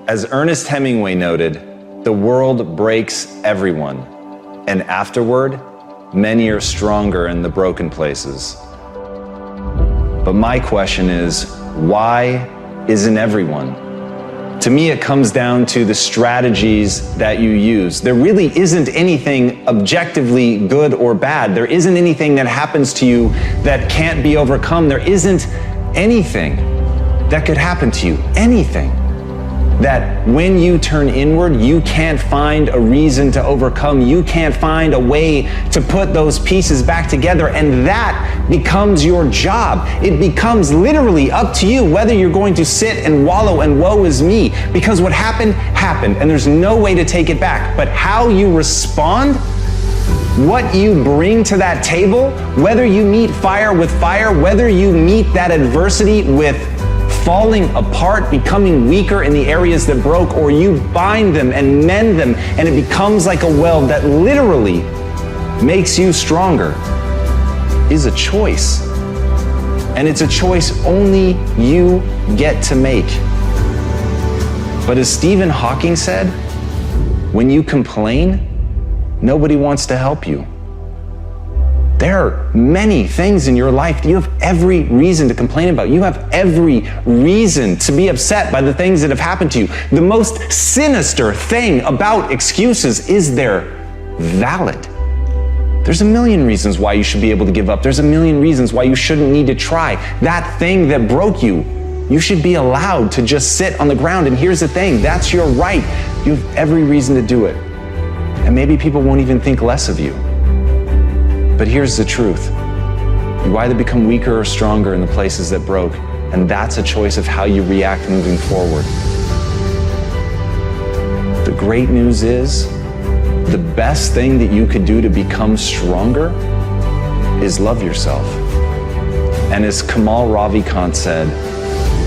As Ernest Hemingway noted, the world breaks everyone, and afterward, many are stronger in the broken places. But my question is, why isn't everyone? To me, it comes down to the strategies that you use. There really isn't anything objectively good or bad. There isn't anything that happens to you that can't be overcome. There isn't anything that could happen to you, anything that when you turn inward, you can't find a reason to overcome. You can't find a way to put those pieces back together, and that becomes your job. It becomes literally up to you whether you're going to sit and wallow and woe is me, because what happened, happened, and there's no way to take it back. But how you respond, what you bring to that table, whether you meet fire with fire, whether you meet that adversity with falling apart, becoming weaker in the areas that broke, or you bind them and mend them, and it becomes like a weld that literally makes you stronger, is a choice. And it's a choice only you get to make. But as Stephen Hawking said, when you complain, nobody wants to help you. There are many things in your life that you have every reason to complain about. You have every reason to be upset by the things that have happened to you. The most sinister thing about excuses is they're valid. There's a million reasons why you should be able to give up. There's a million reasons why you shouldn't need to try. That thing that broke you, you should be allowed to just sit on the ground. And here's the thing, that's your right. You have every reason to do it. And maybe people won't even think less of you. But here's the truth. You either become weaker or stronger in the places that broke, and that's a choice of how you react moving forward. The great news is, the best thing that you could do to become stronger is love yourself. And as Kamal Ravikant said,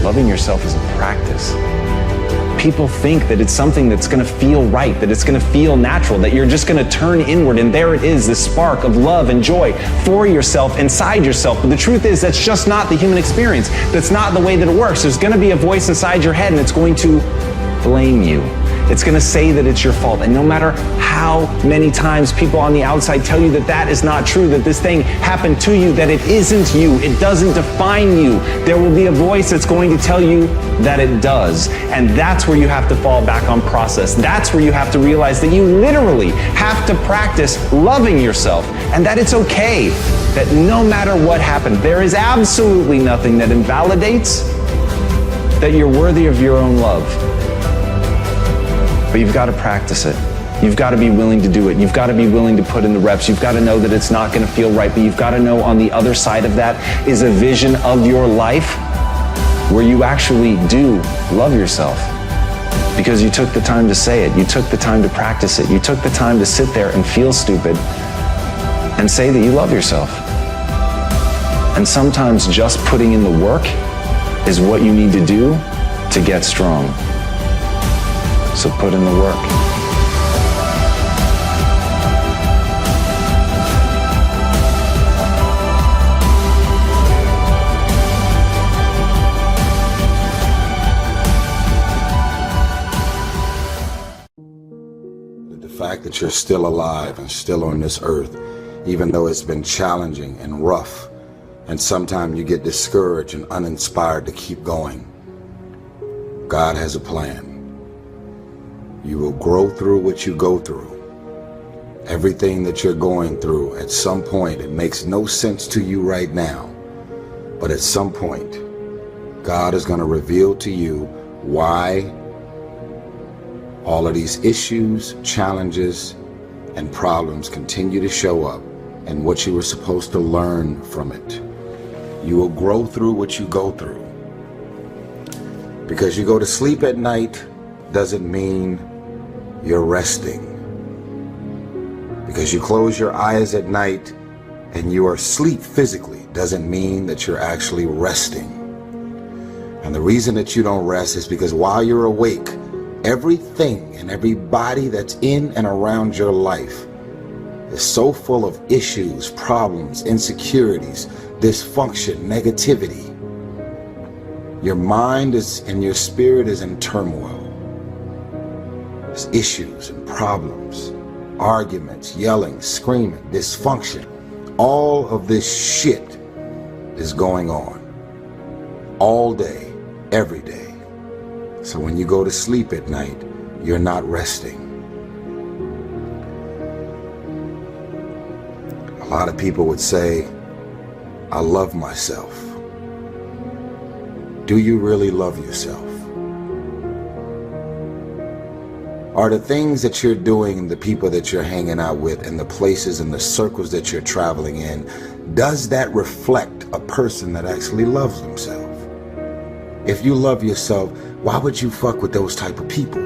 loving yourself is a practice. People think that it's something that's gonna feel right, that it's gonna feel natural, that you're just gonna turn inward and there it is, this spark of love and joy for yourself, inside yourself. But the truth is, that's just not the human experience. That's not the way that it works. There's gonna be a voice inside your head and it's going to blame you. It's gonna say that it's your fault. And no matter how many times people on the outside tell you that that is not true, that this thing happened to you, that it isn't you, it doesn't define you, there will be a voice that's going to tell you that it does. And that's where you have to fall back on process. That's where you have to realize that you literally have to practice loving yourself, and that it's okay, that no matter what happened, there is absolutely nothing that invalidates that you're worthy of your own love. But you've got to practice it. You've got to be willing to do it. You've got to be willing to put in the reps. You've got to know that it's not going to feel right, but you've got to know on the other side of that is a vision of your life where you actually do love yourself. Because you took the time to say it. You took the time to practice it. You took the time to sit there and feel stupid and say that you love yourself. And sometimes just putting in the work is what you need to do to get strong. So put in the work. The fact that you're still alive and still on this earth, even though it's been challenging and rough, and sometimes you get discouraged and uninspired to keep going. God has a plan. You will grow through what you go through. Everything that you're going through, at some point, it makes no sense to you right now. But at some point, God is going to reveal to you why all of these issues, challenges, and problems continue to show up, and what you were supposed to learn from it. You will grow through what you go through. Because you go to sleep at night doesn't mean you're resting. Because you close your eyes at night and you are asleep physically doesn't mean that you're actually resting. And the reason that you don't rest is because while you're awake, everything and everybody that's in and around your life is so full of issues, problems, insecurities, dysfunction, negativity. Your mind is and your spirit is in turmoil. There's issues and problems, arguments, yelling, screaming, dysfunction. All of this shit is going on all day, every day. So when you go to sleep at night, you're not resting. A lot of people would say, I love myself. Do you really love yourself? Are the things that you're doing, the people that you're hanging out with, and the places and the circles that you're traveling in, does that reflect a person that actually loves themselves? If you love yourself, why would you fuck with those type of people?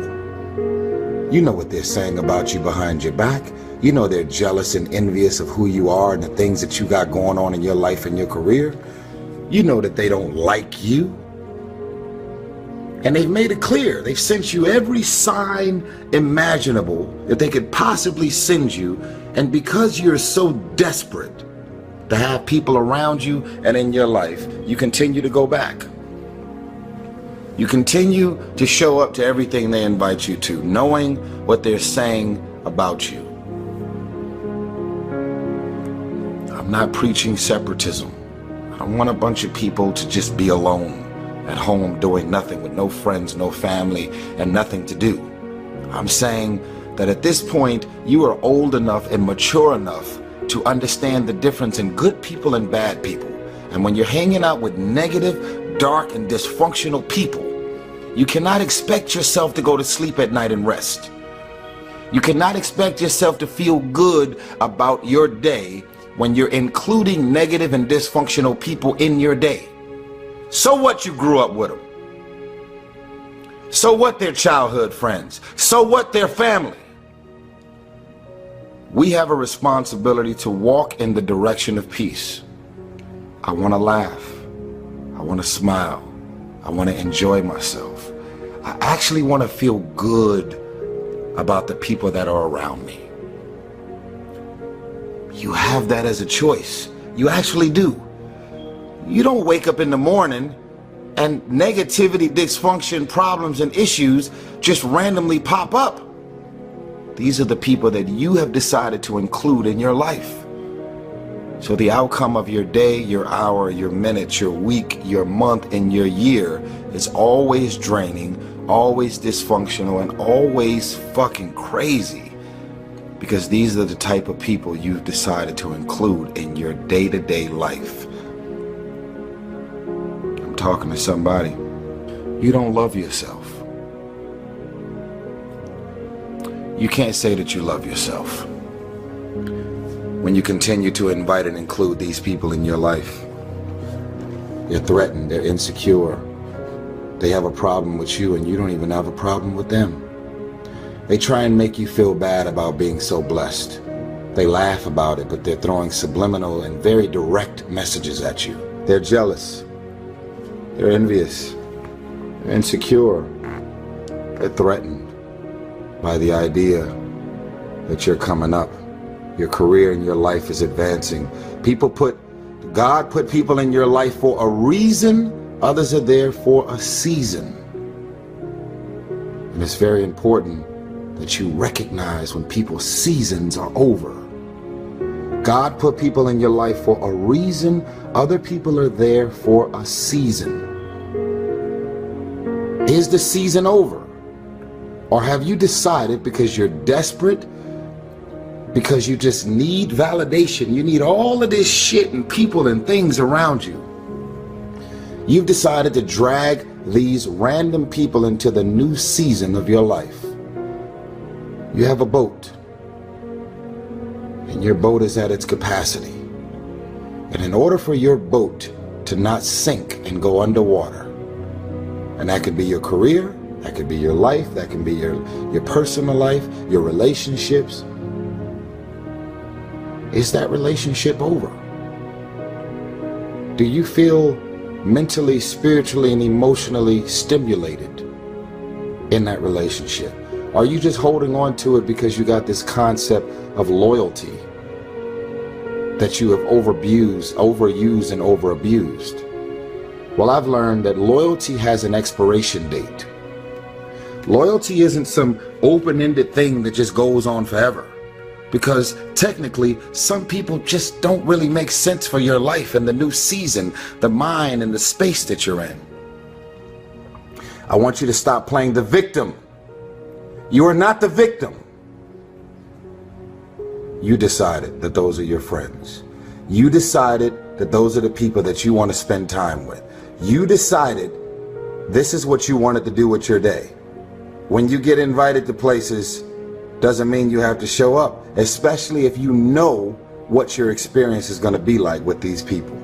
You know what they're saying about you behind your back. You know they're jealous and envious of who you are and the things that you got going on in your life and your career. You know that they don't like you. And they've made it clear. They've sent you every sign imaginable that they could possibly send you. And because you're so desperate to have people around you and in your life, you continue to go back. You continue to show up to everything they invite you to, knowing what they're saying about you. I'm not preaching separatism. I don't want a bunch of people to just be alone at home doing nothing with no friends, no family, and nothing to do. I'm saying that at this point, you are old enough and mature enough to understand the difference in good people and bad people. And when you're hanging out with negative, dark, and dysfunctional people, you cannot expect yourself to go to sleep at night and rest. You cannot expect yourself to feel good about your day when you're including negative and dysfunctional people in your day. So what you grew up with them? So what their childhood friends? So what their family? We have a responsibility to walk in the direction of peace. I want to laugh. I want to smile. I want to enjoy myself. I actually want to feel good about the people that are around me. You have that as a choice. You actually do. You don't wake up in the morning and negativity, dysfunction, problems, and issues just randomly pop up. These are the people that you have decided to include in your life. So the outcome of your day, your hour, your minute, your week, your month, and your year is always draining, always dysfunctional, and always fucking crazy. Because these are the type of people you've decided to include in your day-to-day life. I'm talking to somebody. You don't love yourself. You can't say that you love yourself when you continue to invite and include these people in your life. They're threatened, they're insecure. They have a problem with you and you don't even have a problem with them. They try and make you feel bad about being so blessed. They laugh about it, but they're throwing subliminal and very direct messages at you. They're jealous. They're envious. They're insecure. They're threatened by the idea that you're coming up. Your career and your life is advancing. God put people in your life for a reason. Others are there for a season. And it's very important that you recognize when people's seasons are over. God put people in your life for a reason. Other people are there for a season. Is the season over? Or have you decided because you're desperate, because you just need validation, you need all of this shit and people and things around you, you've decided to drag these random people into the new season of your life? You have a boat, and your boat is at its capacity. And in order for your boat to not sink and go underwater, and that could be your career, that could be your life, that can be your personal life, your relationships, is that relationship over? Do you feel mentally, spiritually, and emotionally stimulated in that relationship? Are you just holding on to it because you got this concept of loyalty that you have overused and overabused? Well, I've learned that loyalty has an expiration date. Loyalty isn't some open-ended thing that just goes on forever. Because technically, some people just don't really make sense for your life and the new season, the mind and the space that you're in. I want you to stop playing the victim. You are not the victim. You decided that those are your friends. You decided that those are the people that you want to spend time with. You decided this is what you wanted to do with your day. When you get invited to places, doesn't mean you have to show up, especially if you know what your experience is going to be like with these people.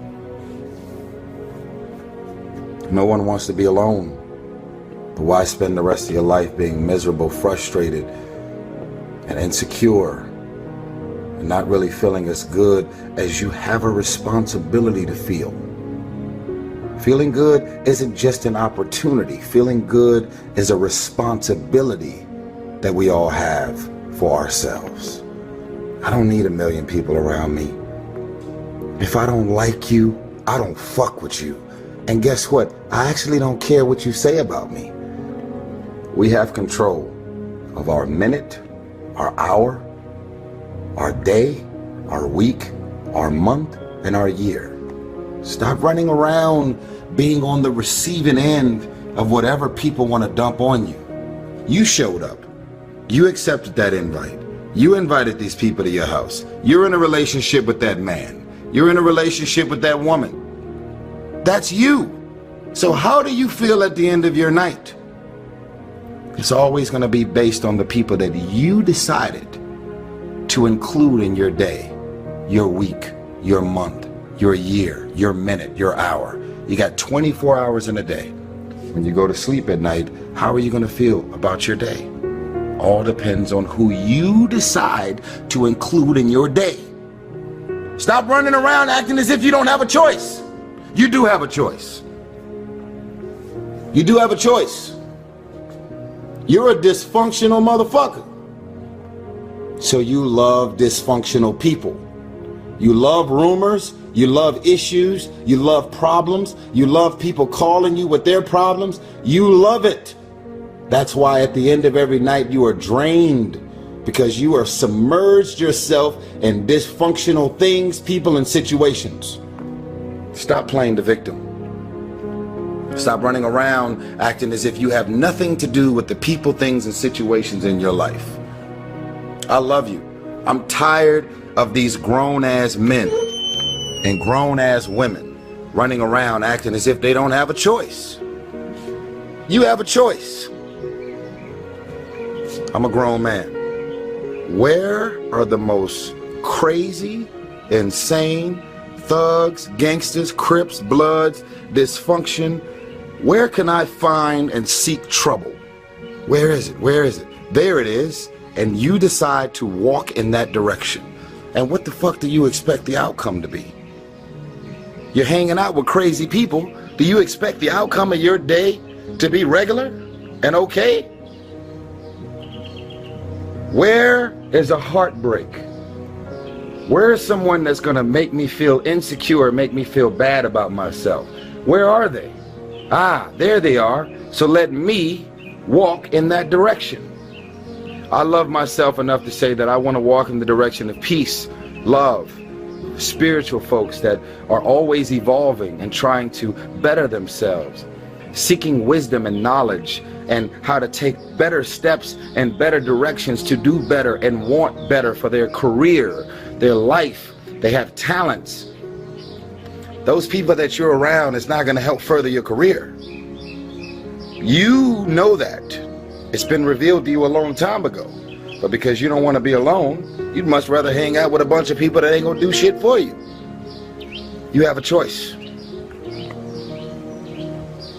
No one wants to be alone. But why spend the rest of your life being miserable, frustrated, and insecure, and not really feeling as good as you have a responsibility to feel? Feeling good isn't just an opportunity. Feeling good is a responsibility that we all have for ourselves. I don't need a million people around me. If I don't like you, I don't fuck with you. And guess what? I actually don't care what you say about me. We have control of our minute, our hour, our day, our week, our month, and our year. Stop running around being on the receiving end of whatever people want to dump on you. You showed up. You accepted that invite. You invited these people to your house. You're in a relationship with that man. You're in a relationship with that woman. That's you. So how do you feel at the end of your night? It's always going to be based on the people that you decided to include in your day, your week, your month, your year, your minute, your hour. You got 24 hours in a day. When you go to sleep at night, how are you going to feel about your day? All depends on who you decide to include in your day. Stop running around acting as if you don't have a choice. You do have a choice. You do have a choice. You're a dysfunctional motherfucker. So you love dysfunctional people. You love rumors. You love issues. You love problems. You love people calling you with their problems. You love it. That's why at the end of every night you are drained, because you are submerged yourself in dysfunctional things, people, and situations. Stop playing the victim. Stop running around acting as if you have nothing to do with the people, things, and situations in your life. I love you. I'm tired of these grown-ass men and grown-ass women running around acting as if they don't have a choice. You have a choice. I'm a grown man. Where are the most crazy, insane, thugs, gangsters, Crips, Bloods, dysfunction? Where can I find and seek trouble? Where is it? Where is it? There it is. And you decide to walk in that direction. And what the fuck do you expect the outcome to be? You're hanging out with crazy people. Do you expect the outcome of your day to be regular and okay? Where is a heartbreak? Where is someone that's gonna make me feel insecure, make me feel bad about myself? Where are they? Ah, there they are. So let me walk in that direction. I love myself enough to say that I want to walk in the direction of peace, love, spiritual folks that are always evolving and trying to better themselves, seeking wisdom and knowledge and how to take better steps and better directions to do better and want better for their career, their life. They have talents. Those people that you're around is not going to help further your career. You know that. It's been revealed to you a long time ago. But because you don't want to be alone, you'd much rather hang out with a bunch of people that ain't going to do shit for you. You have a choice.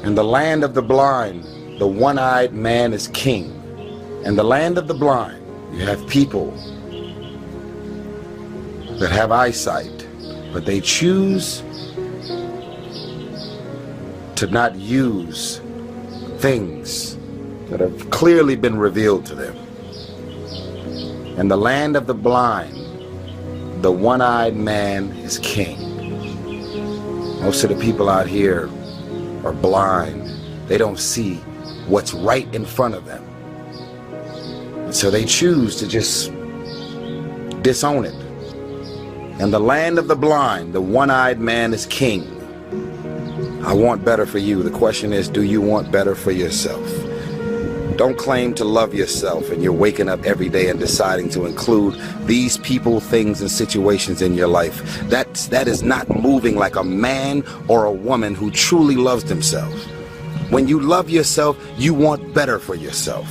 In the land of the blind, the one-eyed man is king. In the land of the blind, you have people that have eyesight, but they choose to not use things that have clearly been revealed to them. In the land of the blind, the one-eyed man is king. Most of the people out here are blind. They don't see what's right in front of them. So they choose to just disown it. In the land of the blind, the one-eyed man is king. I want better for you. The question is, do you want better for yourself? Don't claim to love yourself and you're waking up every day and deciding to include these people, things, and situations in your life. That is not moving like a man or a woman who truly loves themselves. When you love yourself, you want better for yourself.